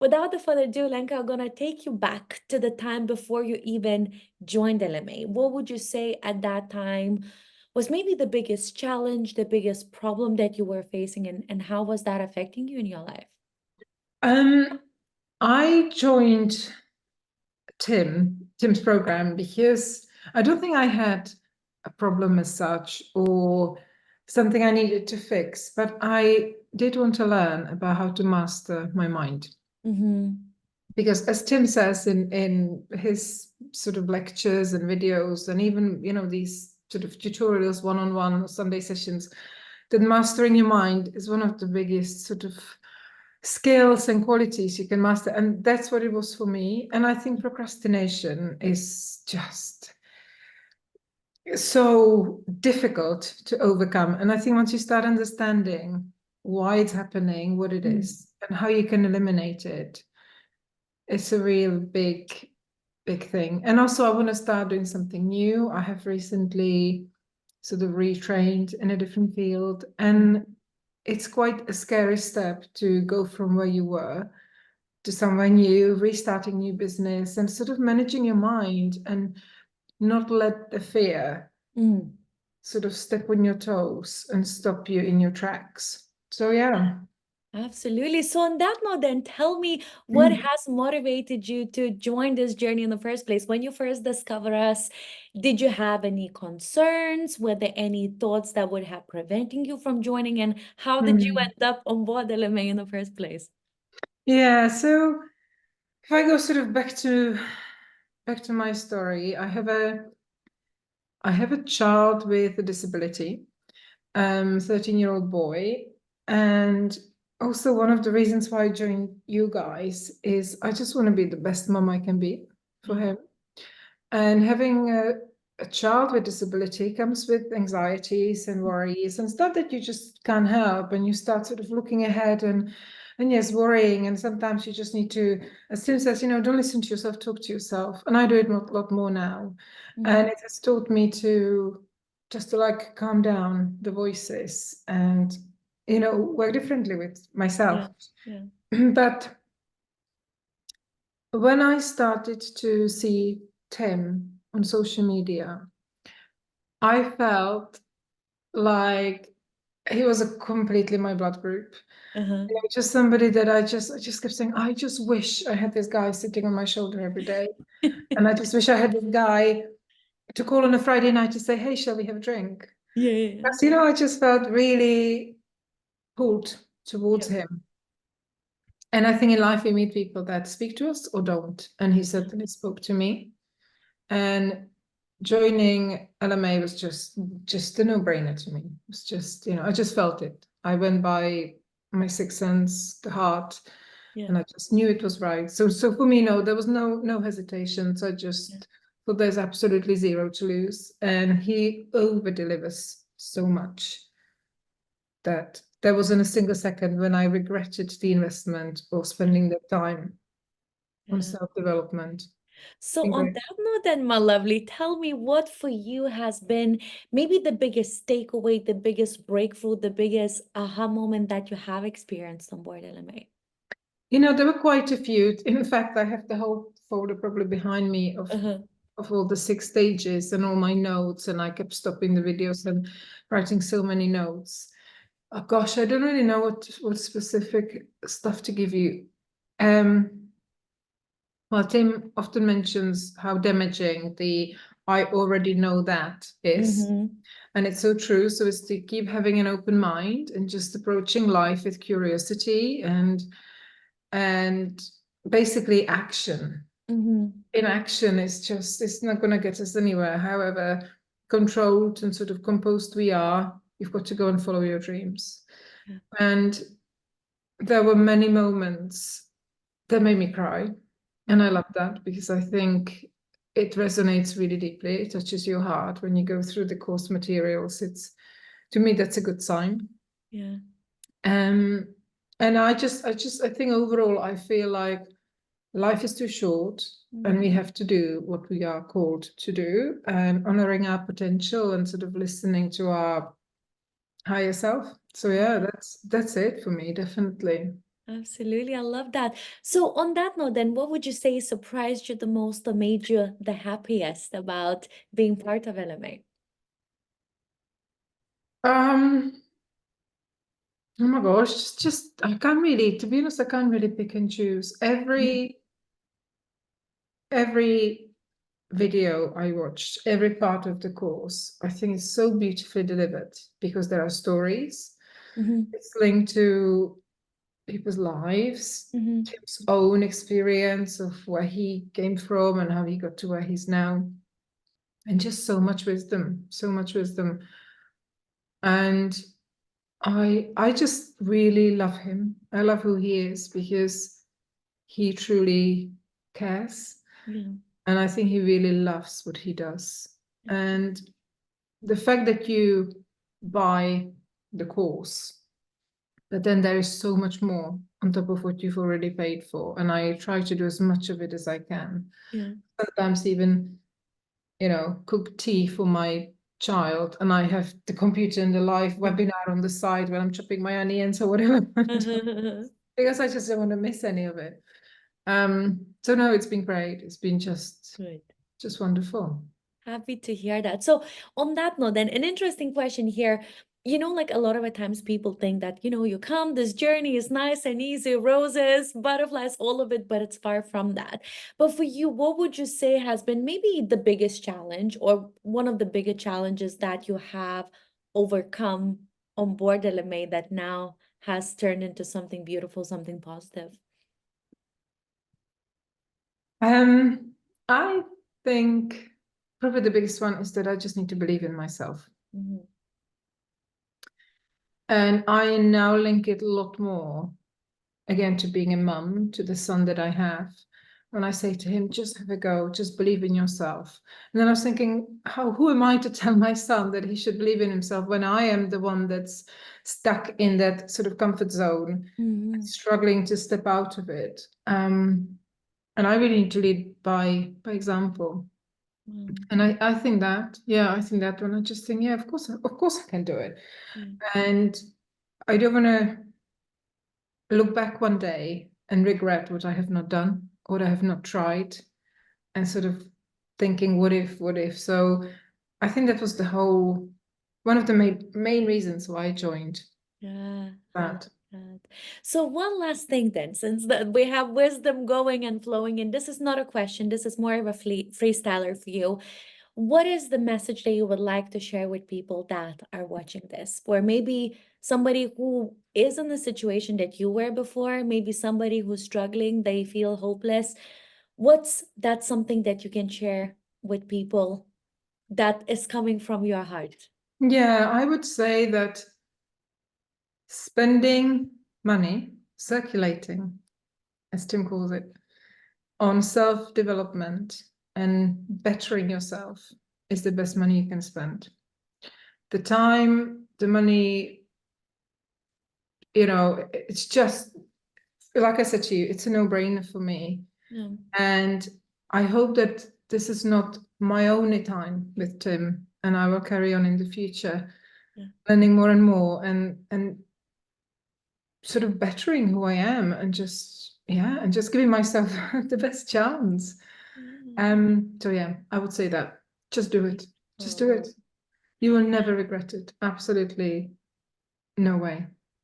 Without the further ado, Lenka, I'm gonna take you back to the time before you even joined LMA. What would you say at that time was maybe the biggest challenge, the biggest problem that you were facing, and how was that affecting you in your life? I joined Tim's program because I don't think I had a problem as such or something I needed to fix, but I did want to learn about how to master my mind. Because as Tim says in his sort of lectures and videos, and even, these sort of tutorials, one-on-one Sunday sessions, that mastering your mind is one of the biggest sort of skills and qualities you can master. And that's what it was for me. And I think procrastination is just so difficult to overcome. And I think once you start understanding why it's happening, what it is, and how you can eliminate it, it's a real big thing. And also I want to start doing something new. I have recently sort of retrained in a different field, and it's quite a scary step to go from where you were to somewhere new, restarting new business, and sort of managing your mind and not let the fear sort of step on your toes and stop you in your tracks. So yeah. Absolutely. So on that note, then tell me what has motivated you to join this journey in the first place? When you first discovered us, did you have any concerns? Were there any thoughts that would have preventing you from joining? And how did you end up on board LMA in the first place? Yeah, so if I go sort of back to my story, I have a child with a disability, 13-year-old boy. And also one of the reasons why I joined you guys is I just want to be the best mom I can be for him. And having a child with disability comes with anxieties and worries and stuff that you just can't help. And you start sort of looking ahead and yes, worrying. And sometimes you just need to, as Tim says, don't listen to yourself, talk to yourself. And I do it a lot more now. And it has taught me to just to like calm down the voices and, work differently with myself. Yeah. But when I started to see Tim on social media, I felt like he was a completely my blood group. Just somebody that I just kept saying, I just wish I had this guy sitting on my shoulder every day. And I just wish I had this guy to call on a Friday night to say, hey, shall we have a drink? Yeah. Because, I just felt really pulled towards him. And I think in life we meet people that speak to us or don't. And he certainly spoke to me. And joining LMA was just a no-brainer to me. It was just, I just felt it. I went by my sixth sense, the heart, and I just knew it was right. So for me, no, there was no hesitation. So I just thought there's absolutely zero to lose. And he over-delivers so much that there wasn't a single second when I regretted the investment or spending the time on self-development. So on that note then, my lovely, tell me what for you has been maybe the biggest takeaway, the biggest breakthrough, the biggest aha moment that you have experienced on board LMA? There were quite a few. In fact, I have the whole folder probably behind me of all the 6 stages and all my notes, and I kept stopping the videos and writing so many notes. Oh gosh, I don't really know what specific stuff to give you. Well, Tim often mentions how damaging the I already know that is. And it's so true. So it's to keep having an open mind and just approaching life with curiosity and basically action. Inaction is just, it's not going to get us anywhere. However controlled and sort of composed we are, you've got to go and follow your dreams. And there were many moments that made me cry. And I love that because I think it resonates really deeply. It touches your heart when you go through the course materials. To me, that's a good sign. Yeah. And I think overall, I feel like life is too short and we have to do what we are called to do and honoring our potential and sort of listening to our higher self. So yeah, that's it for me, definitely. Absolutely. I love that. So on that note, then what would you say surprised you the most or made you the happiest about being part of LMA? Um, oh my gosh, just I can't really, to be honest, I can't really pick and choose. Every video I watched, every part of the course, I think is so beautifully delivered because there are stories. Mm-hmm. It's linked to people's lives, Mm-hmm. Tim's own experience of where he came from and how he got to where he's now. And just so much wisdom, so much wisdom. And I just really love him. I love who he is because he truly cares. Yeah. And I think he really loves what he does. And the fact that you buy the course, but then there is so much more on top of what you've already paid for. And I try to do as much of it as I can. Yeah. Sometimes even, cook tea for my child, and I have the computer and the live webinar on the side when I'm chopping my onions or whatever, because I just don't want to miss any of it. So no, it's been great. It's been Good. just wonderful. Happy to hear that. So, on that note, then, an interesting question here. Like a lot of the times people think that, you come, this journey is nice and easy, roses, butterflies, all of it, but it's far from that. But for you, what would you say has been maybe the biggest challenge or one of the bigger challenges that you have overcome on board LMA that now has turned into something beautiful, something positive? I think probably the biggest one is that I just need to believe in myself. Mhm. And I now link it a lot more, again, to being a mum, to the son that I have. When I say to him, just have a go, just believe in yourself. And then I was thinking, who am I to tell my son that he should believe in himself when I am the one that's stuck in that sort of comfort zone, Mhm. struggling to step out of it? And I really need to lead by example. Mm, And I think that, yeah, I think that when I just think, yeah, of course I can do it. yeah, And I don't want to look back one day and regret what I have not done, what I have not tried, and sort of thinking, what if, what if? So I think that was one of the main reasons why I joined yeah, I love that. that. So one last thing then, since we have wisdom going and flowing in, this is not a question, this is more of a freestyler for you. What is the message that you would like to share with people that are watching this? Or maybe somebody who is in the situation that you were before, maybe somebody who's struggling, they feel hopeless. What's that something that you can share with people that is coming from your heart? Yeah, I would say that spending money, circulating, as Tim calls it, on self-development and bettering yourself is the best money you can spend. The time, the money, it's just, like I said to you, it's a no-brainer for me. Yeah, And I hope that this is not my only time with Tim, and I will carry on in the future, yeah, learning more and more and sort of bettering who I am and just giving myself the best chance. yeah. So yeah, I would say that. Just do it. Just do Beautiful. it. You will never regret it. Absolutely no way.